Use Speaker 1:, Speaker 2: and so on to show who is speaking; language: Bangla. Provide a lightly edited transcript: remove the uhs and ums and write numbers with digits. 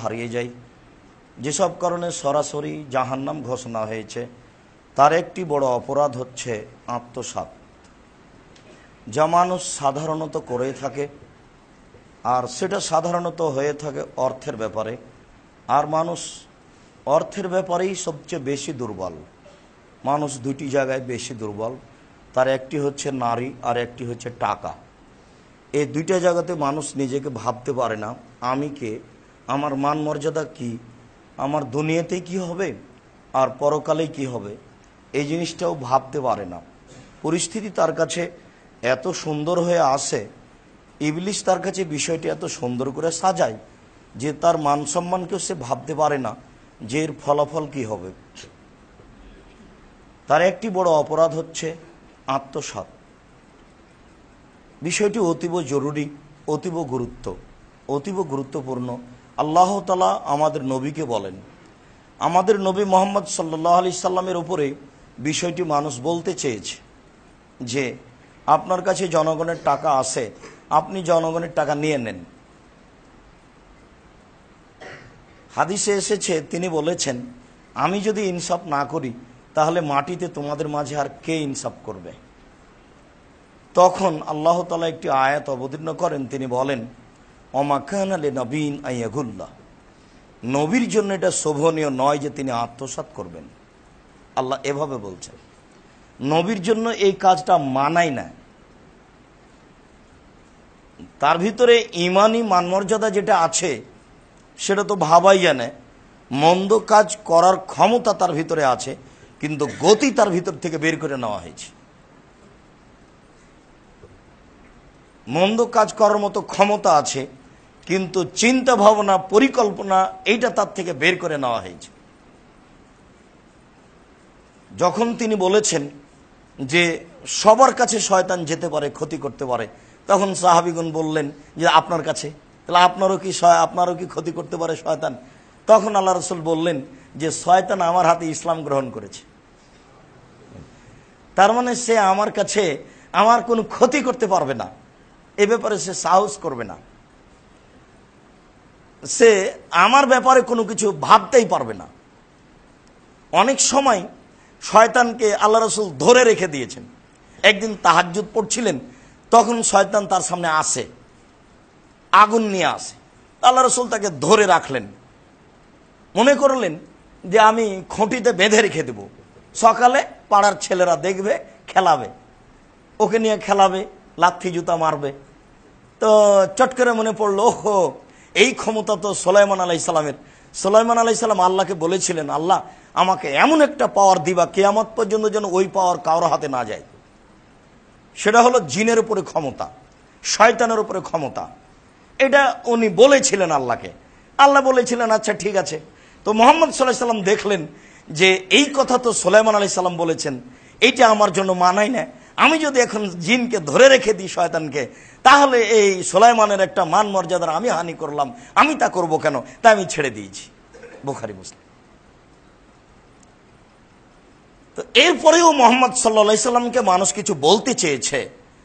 Speaker 1: হারিয়ে যায়, যেসব কারণে সরাসরি জাহান্নাম ঘোষণা হয়েছে, তার একটি বড় অপরাধ হচ্ছে আত্মসাৎ, যা মানুষ সাধারণত করে থাকে। আর সেটা সাধারণত হয়ে থাকে অর্থের ব্যাপারে। আর মানুষ অর্থের ব্যাপারেই সবচেয়ে বেশি দুর্বল। মানুষ দুটি জায়গায় বেশি দুর্বল, তার একটি হচ্ছে নারী আর একটি হচ্ছে টাকা। এই দুইটা জায়গাতে মানুষ নিজেকে ভাবতে পারে না, আমি কে, আমার মান মর্যাদা কি, আমার দুনিয়াতে কি হবে আর পরকালে কি হবে, এই জিনিসটাও ভাবতে পারে না। পরিস্থিতি তার কাছে এত সুন্দর হয়ে আসে, ইবলিশ তার কাছে বিষয়টি এত সুন্দর করে সাজায় যে তার মান সম্মানকেও সে ভাবতে পারে না যে এর ফলাফল কি হবে। তার একটি বড় অপরাধ হচ্ছে আত্মসাৎ। বিষয়টি অতীব জরুরি, অতীব গুরুত্বপূর্ণ। আল্লাহ তাআলা আমাদের নবীকে বলেন, আমাদের নবী মুহাম্মদ সাল্লাল্লাহু আলাইহি সাল্লামের উপরে বিষয়টি মানুষ বলতে চেয়েছে যে আপনার কাছে জনগণের টাকা আছে, আপনি জনগণের টাকা নিয়ে নেন। হাদিসে এসেছে, তিনি বলেছেন, আমি যদি ইনসাফ না করি তাহলে মাটিতে তোমাদের মাঝে আর কে ইনসাফ করবে। তখন আল্লাহ তাআলা একটি আয়াত অবতীর্ণ করেন, তিনি বলেন, ওমা কানা লিনাবিয়্যিন আইয়াগুল্লাহ, নবীর জন্য এটা শোভনীয় নয় যে তিনি আত্মসাৎ করবেন। আল্লাহ এভাবে বলছেন, নবীর জন্য এই কাজটা মানাই না। তার ভিতরে ঈমানি মানমর্যাদা যেটা আছে সেটা তো ভাবাই জানে, মন্দ কাজ করার ক্ষমতা তার ভিতরে আছে, কিন্তু গতি তার ভিতর থেকে বের করে নেওয়া হয়েছে। মন্দ কাজ করার মতো ক্ষমতা আছে, কিন্তু চিন্তা ভাবনা পরিকল্পনা এইটা তার থেকে বের করে নেওয়া হয়েছে। যখন তিনি বলেছেন যে সবার কাছে শয়তান যেতে পারে, ক্ষতি করতে পারে, তখন সাহাবীগণ বললেন যে আপনার কাছে, তাহলে আপনারও কি ক্ষতি করতে পারে শয়তান? তখন আল্লাহ রাসূল বললেন যে শয়তান আমার হাতে ইসলাম গ্রহণ করেছে, তার মানে সে আমার কাছে আমার কোনো ক্ষতি করতে পারবে না, এ ব্যাপারে সে সাহস করবে না, সে আমার ব্যাপারে কোনো কিছু ভাবতেই পারবে না। অনেক সময় শয়তানকে আল্লাহ রাসূল ধরে রেখে দিয়েছেন। একদিন তাহাজ্জুদ পড়ছিলেন, তখন শয়তান তার সামনে আসে, আগুন নিয়ে আসে। আল্লাহ রাসূল তাকে ধরে রাখলেন, মনে করলেন যে আমি খুঁটিতে বেঁধে রেখে দেব, সকালে পাড়ার ছেলেরা দেখবে, খেলাবে, ওকে নিয়ে খেলাবে, লাথি জুতা মারবে। তো চট করে মনে পড়লো, ওহো, এই ক্ষমতা তো সুলাইমান আলাইহিস সালামের। সুলাইমান আলাইহিস সালাম আল্লাহকে বলেছিলেন, আল্লাহ আমাকে এমন একটা পাওয়ার দিবা কিয়ামত পর্যন্ত যেন ওই পাওয়ার কারো হাতে না যায়। সেটা হলো জিনের উপরে ক্ষমতা, শয়তানের উপরে ক্ষমতা। এটা উনি বলেছিলেন আল্লাহকে। আল্লাহ বলেছিলেন আচ্ছা ঠিক আছে। তো মুহাম্মদ সাল্লাল্লাহু আলাইহি সাল্লাম দেখলেন যে এই কথা তো সুলাইমান আলাইহিস সালাম বলেছেন, এইটা আমার জন্য মানায় না। আমি যদি এখন জিনকে ধরে রেখে দিই, শয়তানকে, তাহলে এই সুলাইমানের একটা মান মর্যাদার আমি হানি করলাম, আমি তা করব কেন? তাই আমি ছেড়ে দিয়েছি। বুখারী মুসলিম। তো এরপরেও মুহাম্মদ সাল্লাল্লাহু আলাইহি সাল্লামকে মানুষ কিছু বলতে চেয়েছে,